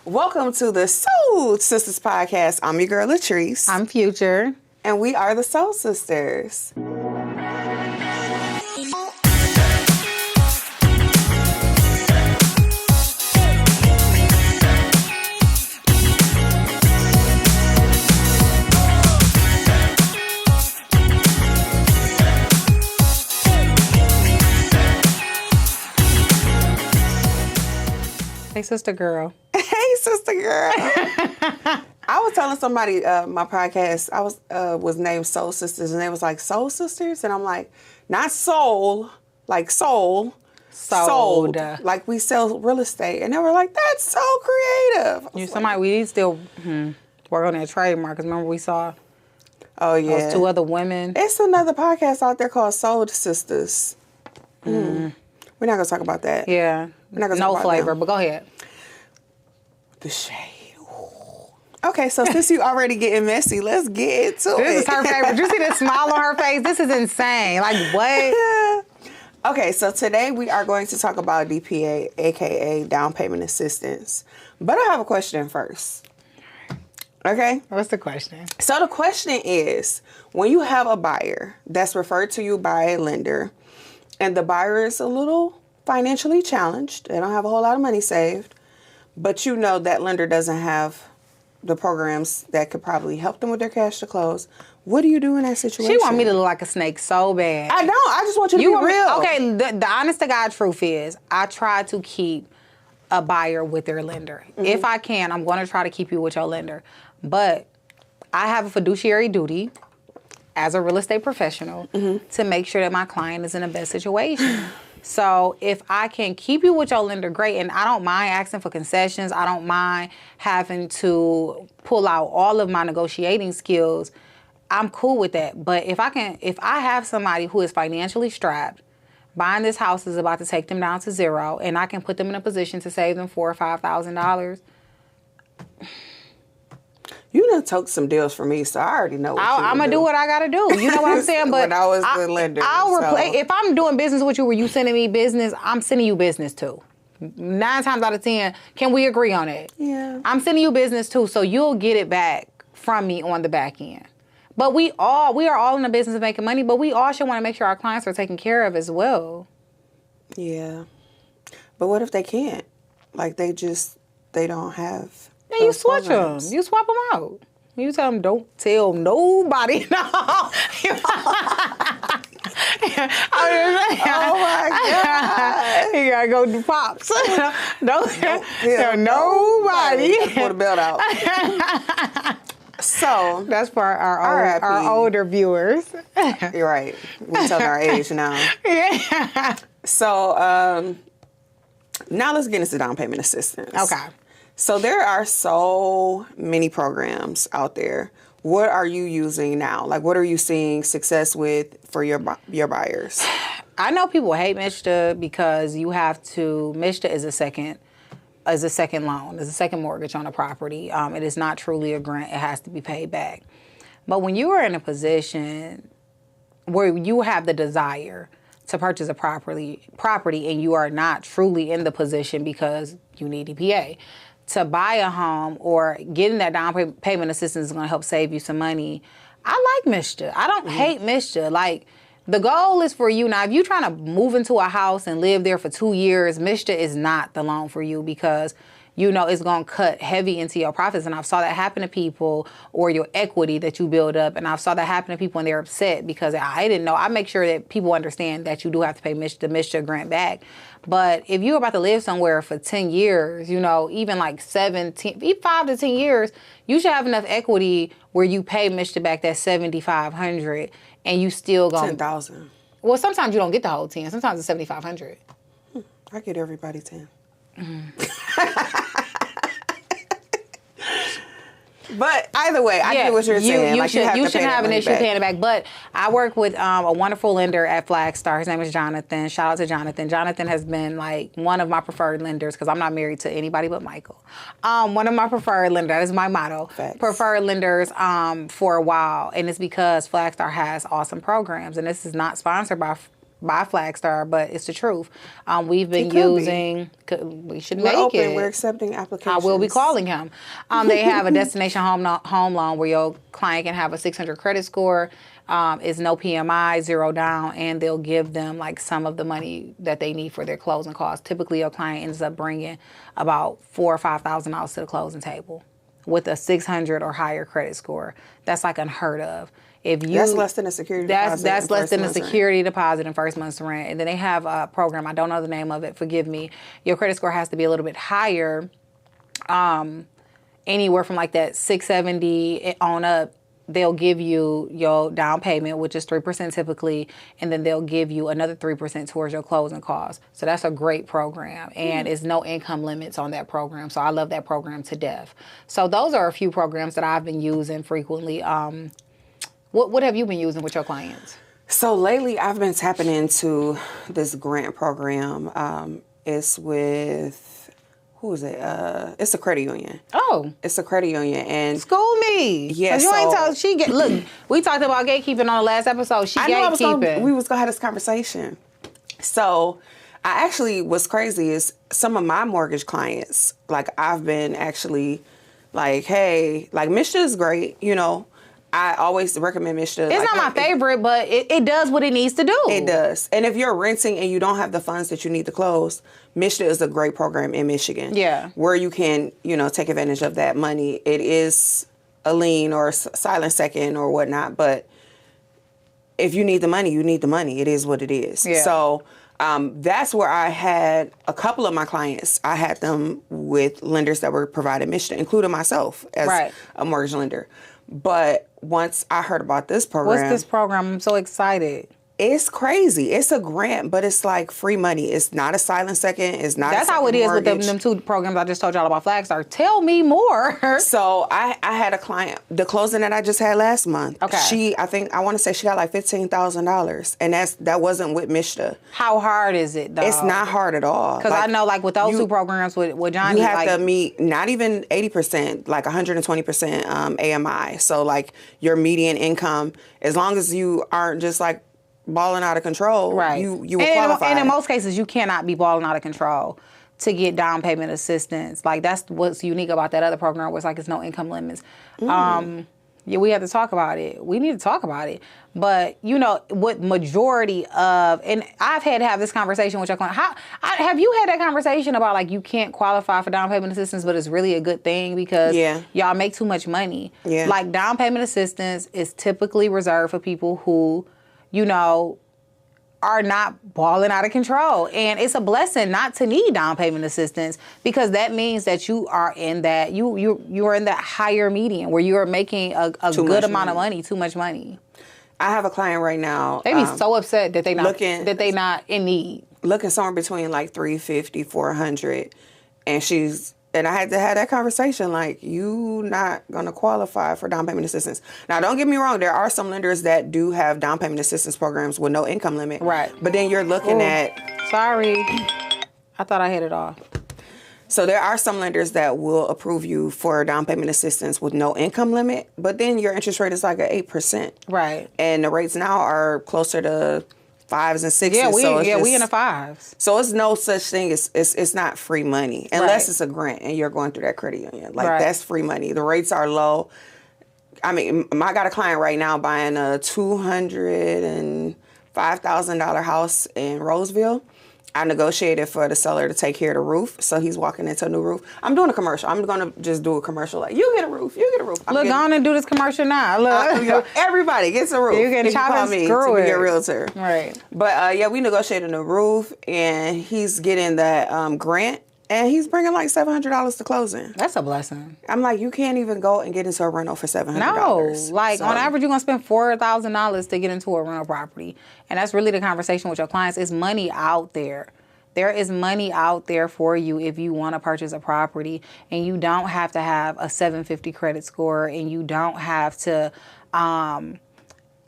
Welcome to the Sold Sistas podcast. I'm your girl Latrice. I'm Future. And we are the Sold Sisters. Hey, sister girl. Hey, sister girl. I was telling somebody my podcast, I was named Sold Sisters, and they was like, Soul Sisters? And I'm like, not soul, like soul. Sold. Like we sell real estate. And they were like, that's so creative. We need to still work on that trademark, because remember we saw those two other women. It's another podcast out there called Sold Sistas. We're not going to talk about that. Yeah. We're not gonna no talk about flavor, them. but go ahead. The shade. Ooh. Okay, so since you already getting messy, let's get into it. This is her favorite. You see the smile on her face? This is insane. Like, what? Okay, so today we are going to talk about DPA, aka down payment assistance. But I have a question first. Okay? What's the question? So the question is, when you have a buyer that's referred to you by a lender, and the buyer is a little financially challenged, they don't have a whole lot of money saved, but you know that lender doesn't have the programs that could probably help them with their cash to close, what do you do in that situation? She want me to look like a snake so bad. I don't. I just want you to be real. Okay, the honest to God truth is, I try to keep a buyer with their lender. If I can, I'm going to try to keep you with your lender. But I have a fiduciary duty as a real estate professional to make sure that my client is in the best situation. So if I can keep you with your lender, great. And I don't mind asking for concessions. I don't mind having to pull out all of my negotiating skills. I'm cool with that. But if I have somebody who is financially strapped, buying this house is about to take them down to zero, and I can put them in a position to save them $4,000 or $5,000. You done took some deals for me, so I already know what I'm going to do what I got to do. You know what I'm saying? But when I was the lender. If I'm doing business with you where you sending me business, I'm sending you business too. 9 times out of 10, can we agree on it? Yeah. I'm sending you business too, so you'll get it back from me on the back end. But we are all in the business of making money, but we all should want to make sure our clients are taken care of as well. Yeah. But what if they can't? Like they don't have... Yeah, you switch them. You swap them out. You tell them, don't tell nobody. No. Oh my God. You gotta go to Pops. Don't tell nobody. Pull the belt out. So that's for our older viewers. You're right. We're telling our age now. Yeah. So now let's get into down payment assistance. Okay. So there are so many programs out there. What are you using now? Like, what are you seeing success with for your buyers? I know people hate MSHDA because MSHDA is a second loan, is a second mortgage on a property. It is not truly a grant. It has to be paid back. But when you are in a position where you have the desire to purchase a property and you are not truly in the position because you need EPA, to buy a home or getting that down payment assistance is going to help save you some money. I like MSHDA. I don't hate MSHDA. Like, the goal is for you. Now, if you're trying to move into a house and live there for 2 years, MSHDA is not the loan for you because you know it's going to cut heavy into your profits. And I've saw that happen to people, or your equity that you build up. And I've saw that happen to people and they're upset because I didn't know. I make sure that people understand that you do have to pay the MSHDA grant back. But if you're about to live somewhere for 10 years, you know, even like 5 to 10 years, you should have enough equity where you pay MSHDA back that $7,500 and you still go $10,000. Well, sometimes you don't get the whole 10. Sometimes it's $7,500. I get everybody 10. But either way, I get what you're saying. You shouldn't have an issue paying it back. But I work with a wonderful lender at Flagstar. His name is Jonathan. Shout out to Jonathan. Jonathan has been like one of my preferred lenders because I'm not married to anybody but Michael. One of my preferred lenders. That is my motto. Facts. Preferred lenders for a while. And it's because Flagstar has awesome programs. And this is not sponsored by by Flagstar, but it's the truth. We've been we should We're make open. it. We're accepting applications. I will be calling him. They have a destination home loan where your client can have a 600 credit score. It's no PMI, 0 down, and they'll give them like some of the money that they need for their closing costs. Typically, your client ends up bringing about $4,000 or $5,000 to the closing table with a 600 or higher credit score. That's like unheard of. That's less than a security deposit. That's less than a security deposit in first month's rent. And then they have a program, I don't know the name of it, forgive me. Your credit score has to be a little bit higher, anywhere from like that 670 on up. They'll give you your down payment, which is 3% typically, and then they'll give you another 3% towards your closing costs. So that's a great program, and it's no income limits on that program. So I love that program to death. So those are a few programs that I've been using frequently. What have you been using with your clients? So lately, I've been tapping into this grant program. It's with... Who is it? It's a credit union. Oh. It's a credit union. And school me. Yeah, you ain't told, look, we talked about gatekeeping on the last episode. We was going to have this conversation. So I actually, what's crazy is some of my mortgage clients, like I've been actually like, hey, like MSHDA is great, you know. I always recommend MSHDA. It's not my favorite, but it does what it needs to do. It does. And if you're renting and you don't have the funds that you need to close, MSHDA is a great program in Michigan. Yeah. Where you can, take advantage of that money. It is a lien or a silent second or whatnot, but if you need the money, you need the money. It is what it is. Yeah. So that's where I had a couple of my clients. I had them with lenders that were providing MSHDA, including myself as a mortgage lender. But once I heard about this program... What's this program? I'm so excited. It's crazy. It's a grant, but it's like free money. It's not a silent second. It's not That's how it is with them two programs I just told y'all about Flagstar. Tell me more. So I had a client, the closing that I just had last month. Okay. I want to say she got like $15,000. And that wasn't with MSHDA. How hard is it, though? It's not hard at all. Because I know like with those two programs with Johnny. You have to meet not even 80%, like 120% AMI. So like your median income, as long as you aren't just like balling out of control, right? You will qualify. And in most cases, you cannot be balling out of control to get down payment assistance. Like that's what's unique about that other program, where it's like it's no income limits. Yeah, we have to talk about it. We need to talk about it. But what majority of, and I've had to have this conversation with your client. Have you had that conversation about like you can't qualify for down payment assistance, but it's really a good thing because y'all make too much money. Yeah. Like down payment assistance is typically reserved for people who are not balling out of control. And it's a blessing not to need down payment assistance because that means that you are in that, you are in that higher median where you are making a good amount of money, too much money. I have a client right now. They be so upset that they not in need. Looking somewhere between like $350, $400. And I had to have that conversation, like, you not going to qualify for down payment assistance. Now, don't get me wrong. There are some lenders that do have down payment assistance programs with no income limit. Right. But then you're looking at... Sorry. I thought I hit it off. So there are some lenders that will approve you for down payment assistance with no income limit. But then your interest rate is like at 8%. Right. And the rates now are closer to 5s and 6s. Yeah, we in the 5s. So it's no such thing as it's not free money unless it's a grant and you're going through that credit union. Like that's free money. The rates are low. I mean, I got a client right now buying a $205,000 house in Roseville. I negotiated for the seller to take care of the roof, so he's walking into a new roof. I'm doing a commercial. I'm going to just do a commercial like, you get a roof, you get a roof. Look, go on and do this commercial now. Look. Everybody gets a roof. You can chop and screw it. To be a realtor. Right. But, we negotiated a roof, and he's getting that grant, and he's bringing like $700 to closing. That's a blessing. I'm like, you can't even go and get into a rental for $700. No. Like, on average, you're going to spend $4,000 to get into a rental property. And that's really the conversation with your clients. It's money out there. There is money out there for you if you want to purchase a property, and you don't have to have a 750 credit score, and you don't have to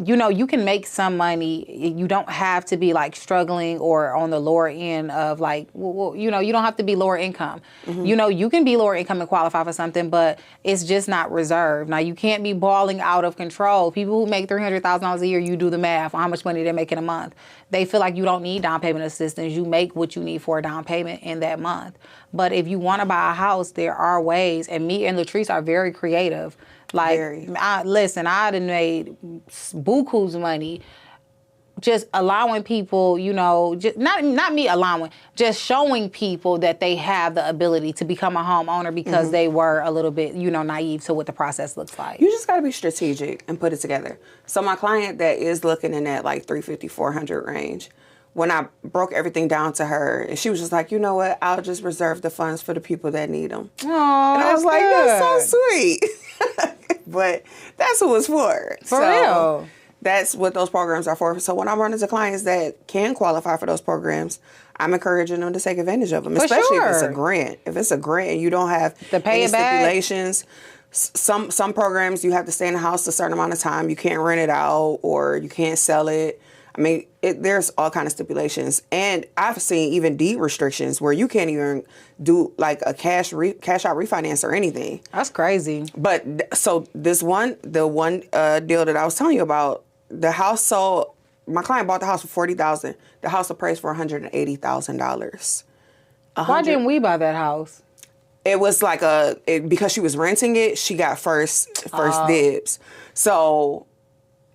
you can make some money. You don't have to be like struggling or on the lower end of like, you don't have to be lower income. You can be lower income and qualify for something, but it's just not reserved. Now, you can't be balling out of control. People who make $300,000 a year, you do the math on how much money they make in a month. They feel like you don't need down payment assistance. You make what you need for a down payment in that month. But if you want to buy a house, there are ways, and me and Latrice are very creative. Like, I done made buku's money just allowing people, just not me allowing, just showing people that they have the ability to become a homeowner because they were a little bit, naive to what the process looks like. You just got to be strategic and put it together. So my client that is looking in that like 350, 400 range, when I broke everything down to her, and she was just like, you know what, I'll just reserve the funds for the people that need them. Aww, and I was like, that's so sweet. But that's who it's for. For real. That's what those programs are for. So when I'm running to clients that can qualify for those programs, I'm encouraging them to take advantage of them, especially if it's a grant. If it's a grant and you don't have any stipulations, some programs you have to stay in the house a certain amount of time. You can't rent it out or you can't sell it. I mean, there's all kind of stipulations. And I've seen even deed restrictions where you can't even do like a cash out refinance or anything. That's crazy. But so the one deal that I was telling you about, the house sold, my client bought the house for $40,000. The house appraised for $180,000. Why didn't we buy that house? It was like because she was renting it, she got first dibs. So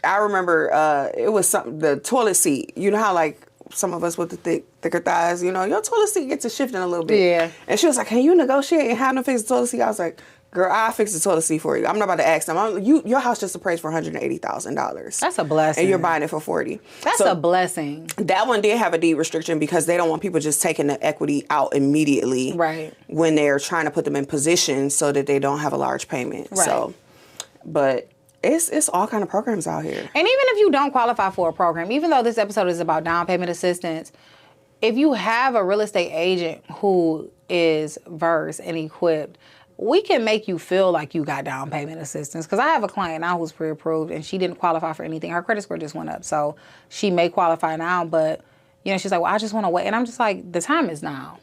I remember it was the toilet seat. You know how like some of us with the thicker thighs, your toilet seat gets to shifting a little bit. Yeah. And she was like, can you negotiate and have them fix the toilet seat? I was like, girl, I'll fix the toilet seat for you. I'm not about to ask them. Your house just appraised for $180,000. That's a blessing. And you're buying it for $40,000. That's a blessing. That one did have a deed restriction because they don't want people just taking the equity out immediately. Right. When they're trying to put them in position so that they don't have a large payment. Right. So, but it's all kind of programs out here. And even if you don't qualify for a program, even though this episode is about down payment assistance, if you have a real estate agent who is versed and equipped, we can make you feel like you got down payment assistance. Because I have a client now who's pre-approved and she didn't qualify for anything. Her credit score just went up. So she may qualify now, but she's like, well, I just want to wait. And I'm just like, the time is now.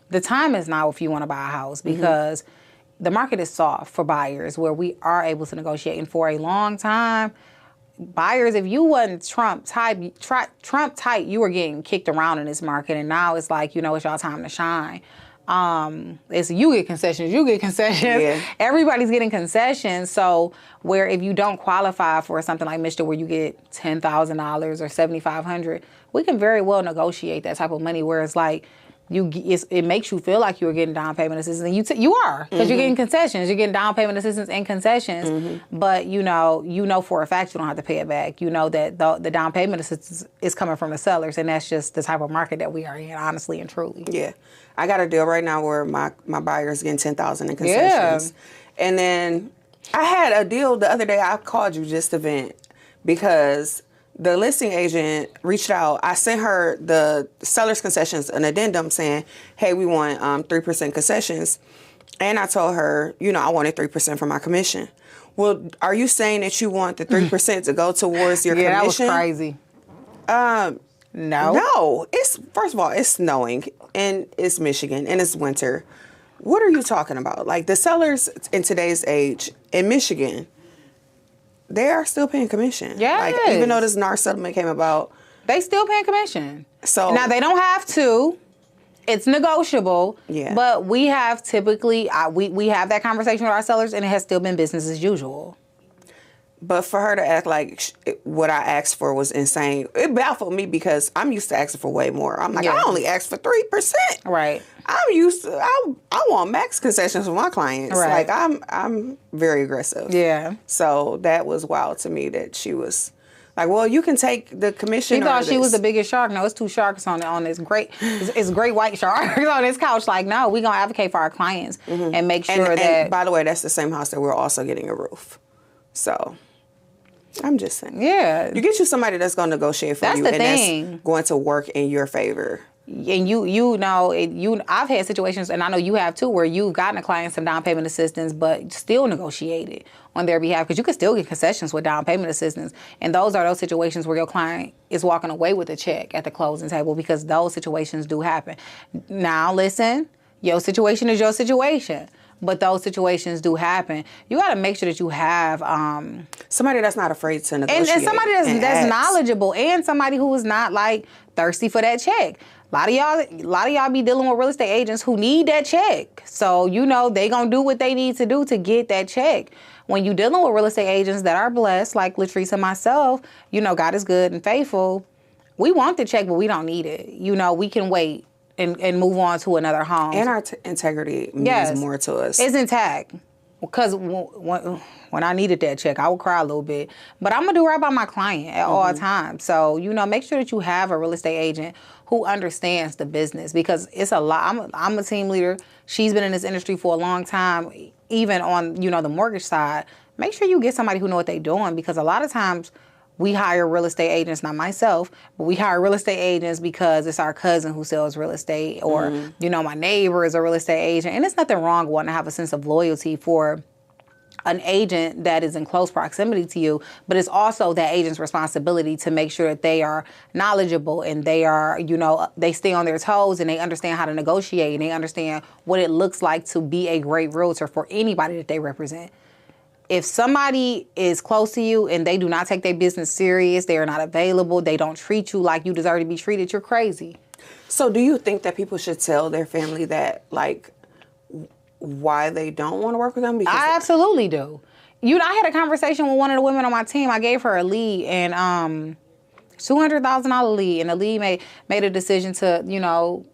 The time is now if you want to buy a house because the market is soft for buyers where we are able to negotiate. And for a long time, buyers, if you wasn't Trump tight, you were getting kicked around in this market. And now it's like, it's y'all time to shine. It's you get concessions. Yeah. Everybody's getting concessions. So where if you don't qualify for something like MSHDA where you get $10,000 or $7,500, we can very well negotiate that type of money where it's like, it makes you feel like you're getting down payment assistance. And you are, because you're getting concessions. You're getting down payment assistance and concessions. But you know for a fact you don't have to pay it back. You know that the down payment assistance is coming from the sellers, and that's just the type of market that we are in, honestly and truly. Yeah. I got a deal right now where my buyer's getting $10,000 in concessions. Yeah. And then I had a deal the other day. I called you just to vent because the listing agent reached out. I sent her the seller's concessions, an addendum saying, hey, we want 3% concessions. And I told her, I wanted 3% for my commission. Well, are you saying that you want the 3% to go towards your commission? Yeah, that was crazy. No. First of all, it's snowing and it's Michigan and it's winter. What are you talking about? Like the sellers in today's age in Michigan, they are still paying commission. Yeah. Like, even though this NAR settlement came about, they still paying commission. So now they don't have to. It's negotiable. Yeah. But we have typically we have that conversation with our sellers, and it has still been business as usual. But for her to act like what I asked for was insane, it baffled me because I'm used to asking for way more. I'm like, I only asked for 3%. Right. I'm used to. I want max concessions for my clients. Right. Like I'm very aggressive. Yeah. So that was wild to me that she was like, well, you can take the commission. She thought she was the biggest shark. No, it's two sharks on this great. It's great white sharks on this couch. Like, no, we gonna advocate for our clients and make sure that. And by the way, that's the same house that we're also getting a roof. So. I'm just saying. Yeah. You get you somebody that's going to negotiate for you. That's the thing. That's going to work in your favor. And you know, I've had situations, and I know you have too, where you've gotten a client some down payment assistance, but still negotiated on their behalf, because you can still get concessions with down payment assistance. And those are those situations where your client is walking away with a check at the closing table, because those situations do happen. Now, listen, your situation is your situation, but those situations do happen. You got to make sure that you have somebody that's not afraid to negotiate, and somebody that's knowledgeable, and somebody who is not like thirsty for that check. A lot of y'all be dealing with real estate agents who need that check. So, you know, they gonna do what they need to do to get that check. When you dealing with real estate agents that are blessed, like Latrice and myself, you know, God is good and faithful. We want the check, but we don't need it. You know, we can wait and move on to another home. And our integrity means more to us. It's intact. Because when I needed that check, I would cry a little bit. But I'm going to do right by my client at all times. So, you know, make sure that you have a real estate agent who understands the business, because it's a lot. I'm a team leader. She's been in this industry for a long time, even on, you know, the mortgage side. Make sure you get somebody who know what they're doing, because a lot of times we hire real estate agents, not myself, but we hire real estate agents because it's our cousin who sells real estate, or, you know, my neighbor is a real estate agent. And it's nothing wrong with wanting to have a sense of loyalty for an agent that is in close proximity to you, but it's also that agent's responsibility to make sure that they are knowledgeable, and they are, you know, they stay on their toes, and they understand how to negotiate, and they understand what it looks like to be a great realtor for anybody that they represent. If somebody is close to you and they do not take their business serious, they are not available, they don't treat you like you deserve to be treated, you're crazy. So do you think that people should tell their family that, like, why they don't want to work with them? Because I absolutely do. You know, I had a conversation with one of the women on my team. I gave her a lead, and $200,000 lead, and the lead made a decision to, you know,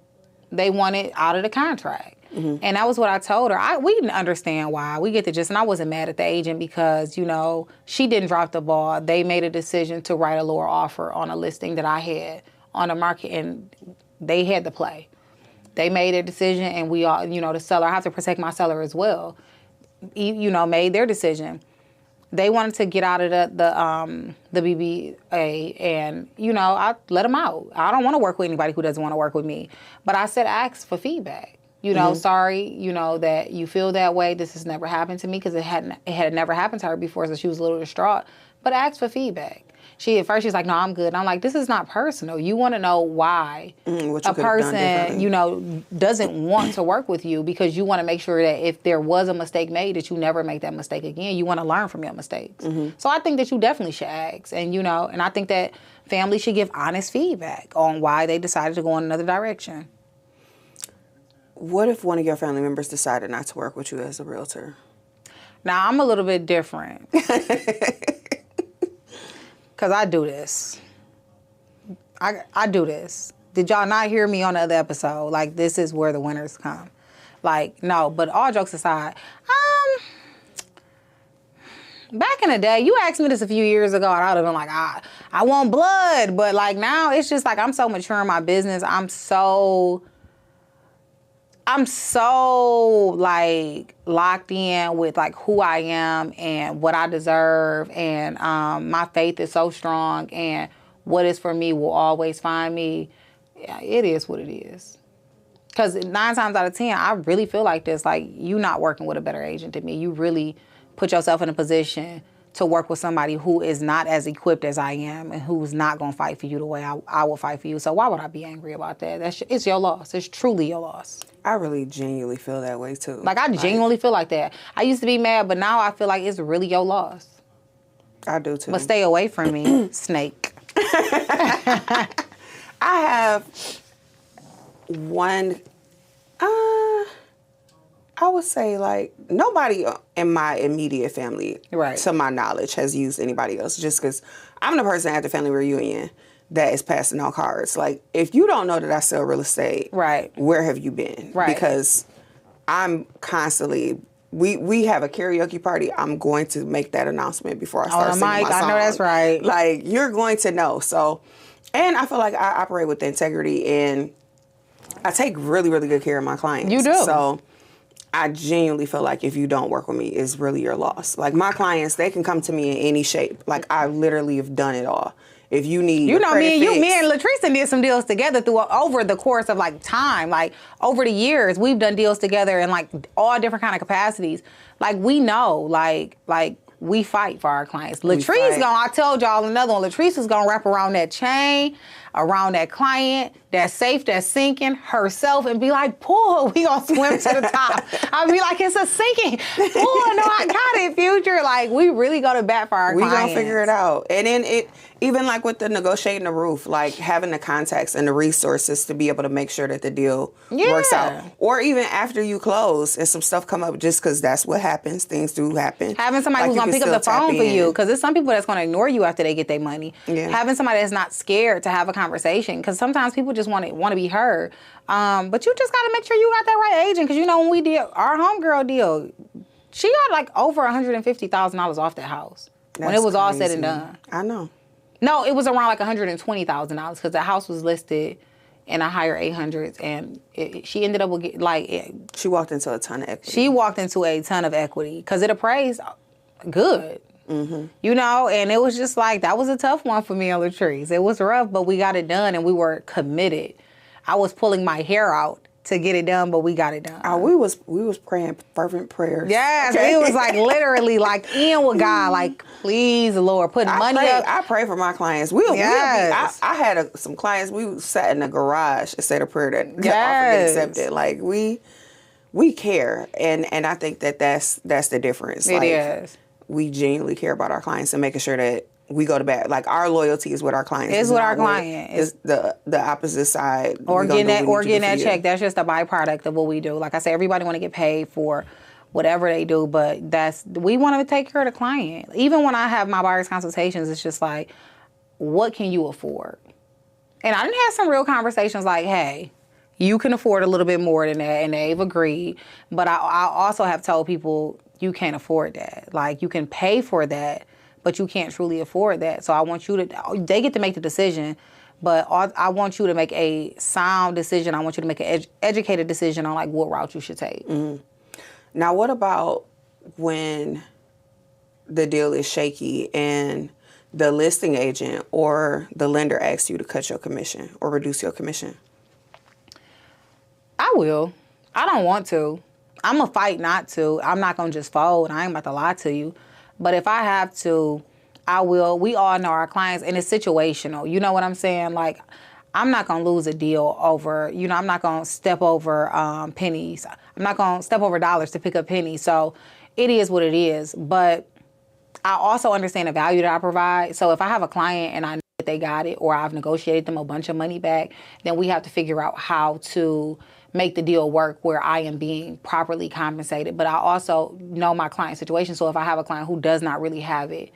they want it out of the contract. And that was what I told her. We didn't understand why. We get the gist, and I wasn't mad at the agent, because, you know, she didn't drop the ball. They made a decision to write a lower offer on a listing that I had on the market, and they had to play. They made a decision, and we all, you know, the seller, I have to protect my seller as well, you know, made their decision. They wanted to get out of the BBA, and, you know, I let them out. I don't want to work with anybody who doesn't want to work with me. But I said, ask for feedback. You know, sorry, you know, that you feel that way. This has never happened to me, because it had never happened to her before, so she was a little distraught. But ask for feedback. At first she's like, no, I'm good. And I'm like, this is not personal. You want to know why a person, you know, doesn't want to work with you, because you want to make sure that if there was a mistake made, that you never make that mistake again. You want to learn from your mistakes. So I think that you definitely should ask. And, you know, and I think that families should give honest feedback on why they decided to go in another direction. What if one of your family members decided not to work with you as a realtor? Now, I'm a little bit different. Because I do this. I do this. Did y'all not hear me on the other episode? Like, this is where the winners come. Like, no, but all jokes aside, back in the day, you asked me this a few years ago, and I would have been like, I want blood. But, like, now it's just like I'm so mature in my business. I'm so like locked in with like who I am and what I deserve, and my faith is so strong, and what is for me will always find me. Yeah, it is what it is. Because 9 times out of 10, I really feel like this. Like, you not working with a better agent than me. You really put yourself in a position to work with somebody who is not as equipped as I am, and who's not going to fight for you the way I will fight for you. So why would I be angry about that? It's your loss. It's truly your loss. I really genuinely feel that way too. Like, I genuinely feel like that. I used to be mad, but now I feel like it's really your loss. I do too. But stay away from me, snake. I have one, I would say, like, nobody in my immediate family, right, to my knowledge, has used anybody else. Just because I'm the person at the family reunion that is passing out cards. Like, if you don't know that I sell real estate, right, where have you been? Right. Because I'm constantly, we have a karaoke party. I'm going to make that announcement before I start singing my song. I know that's right. Like, you're going to know. So, and I feel like I operate with integrity, and I take really, really good care of my clients. You do. So I genuinely feel like if you don't work with me, it's really your loss. Like, my clients, they can come to me in any shape. Like, I literally have done it all. if you need, me and Latrice did some deals together over the course of like time, like over the years, we've done deals together in like all different kind of capacities. Like we know, like we fight for our clients. Latrice I told y'all another one. Latrice is gonna wrap around that chain, around that client, that safe, that's sinking herself, and be like, pull, we gonna swim to the top. I'll be like, it's a sinking. Pull, no, I got it, future. Like, we really go to bat for our clients. We gonna figure it out. And then even like with the negotiating the roof, like having the contacts and the resources to be able to make sure that the deal works out. Or even after you close and some stuff come up, just because that's what happens. Things do happen. Having somebody who's gonna pick up the phone for you, because there's some people that's gonna ignore you after they get their money. Yeah. Having somebody that's not scared to have a conversation, because sometimes people just want to be heard. But you just got to make sure you got that right agent, because when we did our homegirl deal, she got like over $150,000 off that house when it was all said and done. I know. No, it was around like $120,000 because the house was listed in a higher 800s, and she ended up with she walked into a ton of equity. She walked into a ton of equity because it appraised good. Mm-hmm. And it was just like, that was a tough one for me and Latrice. It was rough, but we got it done, and we were committed. I was pulling my hair out to get it done, but we got it done. We was praying fervent prayers. Yes, okay. It was like literally like in with God, like, please, Lord, put money up. I pray for my clients. I had some clients, we sat in the garage and said a prayer that the offer get accepted. Like, we care, and I think that's the difference. It is. We genuinely care about our clients and making sure that we go to bat. Like, our loyalty is with our clients. It's with our client. It's the opposite side. Or getting that check. That's just a byproduct of what we do. Like I said, everybody want to get paid for whatever they do, but we want to take care of the client. Even when I have my buyer's consultations, it's just like, what can you afford? And I didn't have some real conversations like, hey, you can afford a little bit more than that, and they've agreed. But I also have told people, you can't afford that. Like, you can pay for that, but you can't truly afford that. So I want you they get to make the decision, but I want you to make a sound decision. I want you to make an educated decision on like what route you should take. Mm-hmm. Now, what about when the deal is shaky and the listing agent or the lender asks you to cut your commission or reduce your commission? I will. I don't want to. I'm going to fight not to. I'm not going to just fold. I ain't about to lie to you. But if I have to, I will. We all know our clients, and it's situational. You know what I'm saying? Like, I'm not going to lose a deal over, I'm not going to step over pennies. I'm not going to step over dollars to pick up pennies. So it is what it is. But I also understand the value that I provide. So if I have a client and I know that they got it, or I've negotiated them a bunch of money back, then we have to figure out how to make the deal work where I am being properly compensated. But I also know my client situation. So if I have a client who does not really have it,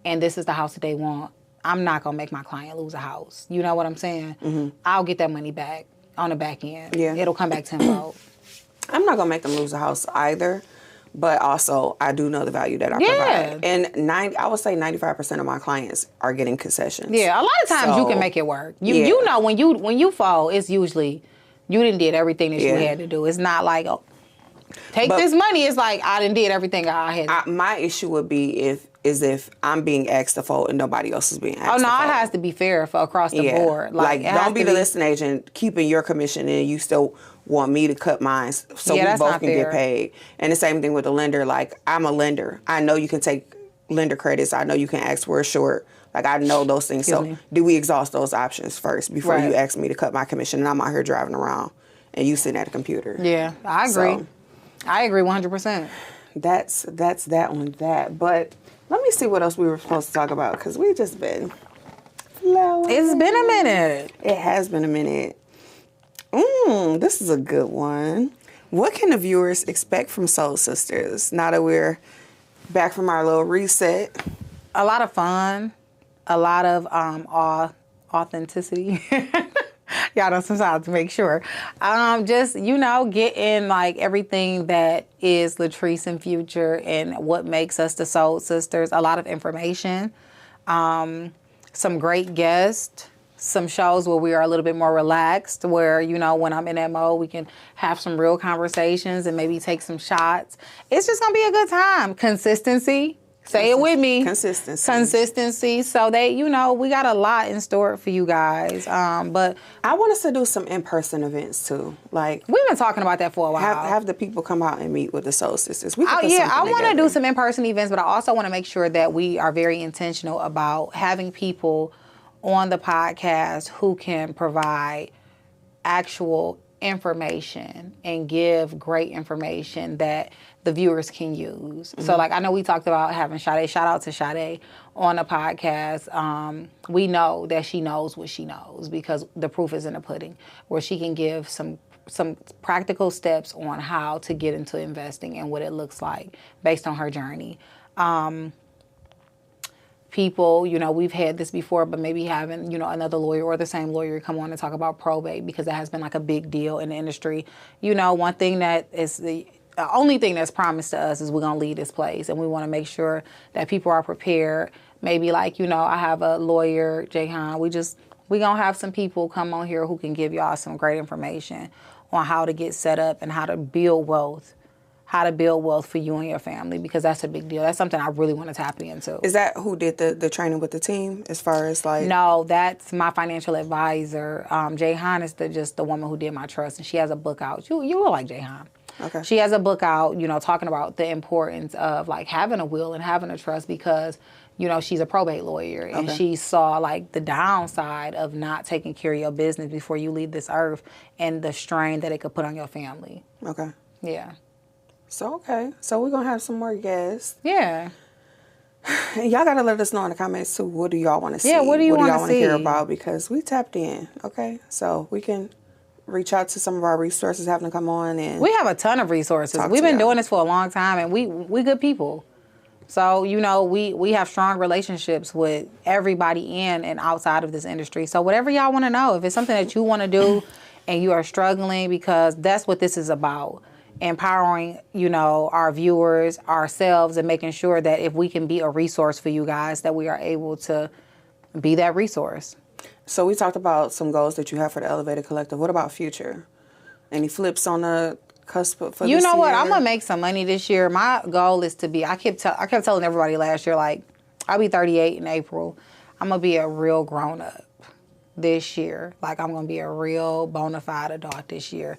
and this is the house that they want, I'm not going to make my client lose a house. You know what I'm saying? Mm-hmm. I'll get that money back on the back end. Yeah. It'll come back tenfold. I'm not going to make them lose a house either. But also, I do know the value that I provide. And I would say 95% of my clients are getting concessions. Yeah, a lot of times you can make it work. You know, when you fall, it's usually you didn't did everything that you had to do. It's not like, take this money. It's like, I didn't did everything I had to do. My issue would be if I'm being asked to fold and nobody else is being asked to fold. Oh, no, it has to be fair for across the board. Like don't be the listing agent keeping your commission and you still want me to cut mine so we both can get paid. And the same thing with the lender. Like, I'm a lender. I know you can take lender credits. I know you can ask for a short. Like, I know those things. Do we exhaust those options first before you ask me to cut my commission and I'm out here driving around and you sitting at a computer? Yeah, I agree. So, I agree 100%. That's that on that. But let me see what else we were supposed to talk about, because we just been flowing. It's been a minute. It has been a minute. This is a good one. What can the viewers expect from Sold Sistas now that we're back from our little reset? A lot of fun. A lot of authenticity. Y'all know sometimes to make sure. Just, getting like everything that is Latrice and Future and what makes us the Sold Sisters. A lot of information. Some great guests. Some shows where we are a little bit more relaxed, where, when I'm in that mode, we can have some real conversations and maybe take some shots. It's just going to be a good time. Consistency. Say it with me. Consistency. So we got a lot in store for you guys. But I want us to do some in-person events too. Like, we've been talking about that for a while. Have the people come out and meet with the Sold Sistas. We can I want to do some in-person events, but I also want to make sure that we are very intentional about having people on the podcast who can provide actual information and give great information that the viewers can use. Mm-hmm. So, like, I know we talked about having Sade. Shout out to Sade on the podcast. We know that she knows what she knows because the proof is in the pudding, where she can give some practical steps on how to get into investing and what it looks like based on her journey. People, we've had this before, but maybe having, another lawyer or the same lawyer come on and talk about probate, because that has been like a big deal in the industry. One thing that is the only thing that's promised to us is we're going to lead this place, and we want to make sure that people are prepared. Maybe like, I have a lawyer, Jayhan. We're going to have some people come on here who can give y'all some great information on how to get set up and how to build wealth. How to build wealth for you and your family, because that's a big deal. That's something I really want to tap into. Is that who did the training with the team as far as like? No, that's my financial advisor. Jayhan is just the woman who did my trust, and she has a book out. You will like Jayhan. Okay. She has a book out, talking about the importance of like having a will and having a trust, because she's a probate lawyer, and she saw like the downside of not taking care of your business before you leave this earth and the strain that it could put on your family. Okay. Yeah. So we're going to have some more guests. Yeah. And y'all got to let us know in the comments, too. What do y'all want to see? Yeah, what do y'all want to hear about? Because we tapped in, okay? So we can reach out to some of our resources, have them come on. And we have a ton of resources. We've been doing this for a long time, and we good people. So, we have strong relationships with everybody in and outside of this industry. So whatever y'all want to know, if it's something that you want to do and you are struggling, because that's what this is about. Empowering, our viewers, ourselves, and making sure that if we can be a resource for you guys, that we are able to be that resource. So we talked about some goals that you have for the Elevated Collective. What about future? Any flips on the cusp for this year? You know what? I'm going to make some money this year. My goal is to be, I kept telling everybody last year, like, I'll be 38 in April. I'm going to be a real grown-up this year. Like, I'm going to be a real bona fide adult this year.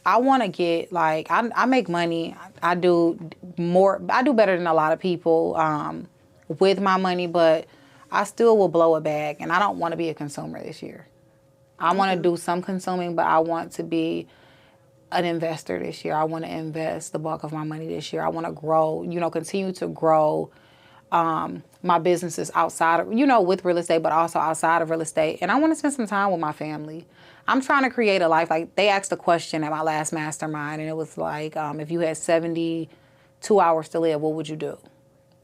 I want to get, like, I make money. I do better than a lot of people with my money, but I still will blow a bag, and I don't want to be a consumer this year. I want to do some consuming, but I want to be an investor this year. I want to invest the bulk of my money this year. I want to grow, continue to grow my businesses outside of, with real estate, but also outside of real estate. And I want to spend some time with my family. I'm trying to create a life. Like, they asked a question at my last mastermind, and it was like, if you had 72 hours to live, what would you do?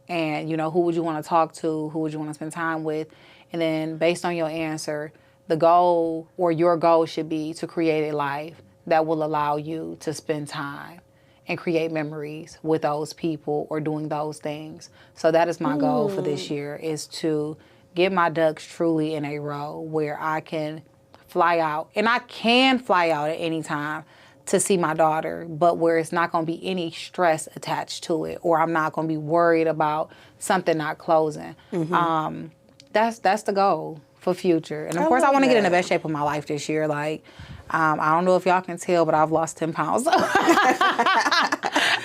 And, who would you want to talk to? Who would you want to spend time with? And then based on your answer, the goal or your goal should be to create a life that will allow you to spend time and create memories with those people or doing those things. So that is my goal for this year, is to get my ducks truly in a row where I can fly out. And I can fly out at any time to see my daughter, but where it's not going to be any stress attached to it, or I'm not going to be worried about something not closing. Mm-hmm. That's the goal for future. And of course, I want to get in the best shape of my life this year. Like, I don't know if y'all can tell, but I've lost 10 pounds.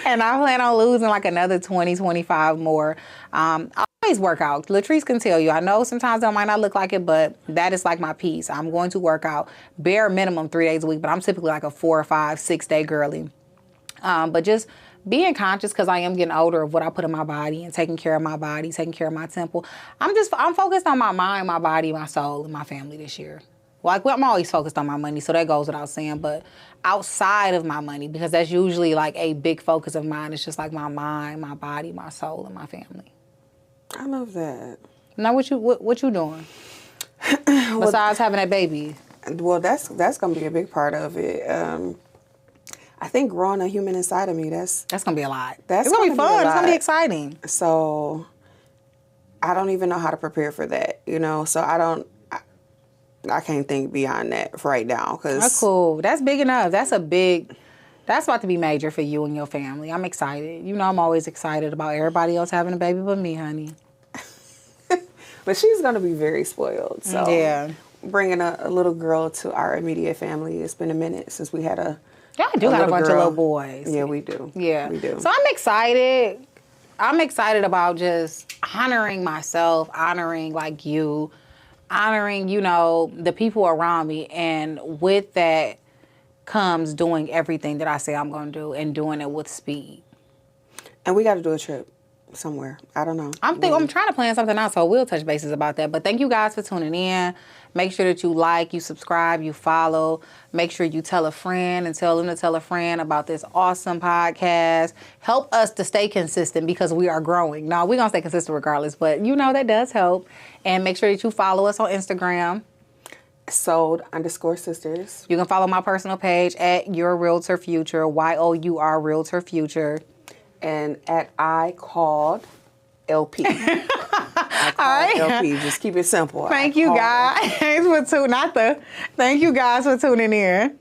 And I plan on losing like another 20, 25 more. I always work out. Latrice can tell you. I know sometimes I might not look like it, but that is like my piece. I'm going to work out bare minimum 3 days a week, but I'm typically like a 4 or 5, 6 day girly. But just being conscious, because I am getting older, of what I put in my body and taking care of my body, taking care of my temple. I'm focused on my mind, my body, my soul, and my family this year. Like, I'm always focused on my money, so that goes without saying. But outside of my money, because that's usually like a big focus of mine, it's just like my mind, my body, my soul, and my family. I love that. Now, what you doing besides having that baby? Well, that's gonna be a big part of it. I think growing a human inside of me, that's gonna be a lot. It's gonna be fun. It's gonna be exciting. So I don't even know how to prepare for that, So I can't think beyond that for right now. That's cool. That's big enough. That's a big That's about to be major for you and your family. I'm excited. You know, I'm always excited about everybody else having a baby but me, honey. But she's going to be very spoiled. So Yeah. bringing a little girl to our immediate family, it's been a minute since we had a Y'all do have a bunch of little boys. Yeah, we do. Yeah. We do. So I'm excited. I'm excited about just honoring myself, honoring like you, honoring, you know, the people around me. And with that comes doing everything that I say I'm going to do and doing it with speed. And we got to do a trip somewhere. I don't know. I'm trying to plan something out, so we'll touch bases about that. But thank you guys for tuning in. Make sure that you like, you subscribe, you follow. Make sure you tell a friend and tell them to tell a friend about this awesome podcast. Help us to stay consistent because we are growing. No, we're going to stay consistent regardless, but you know that does help. And make sure that you follow us on Instagram. Sold_sisters. You can follow my personal page at Your Realtor Future, YOUR Realtor Future. And at I called LP. I called LP. Just keep it simple. Thank you guys for tuning in.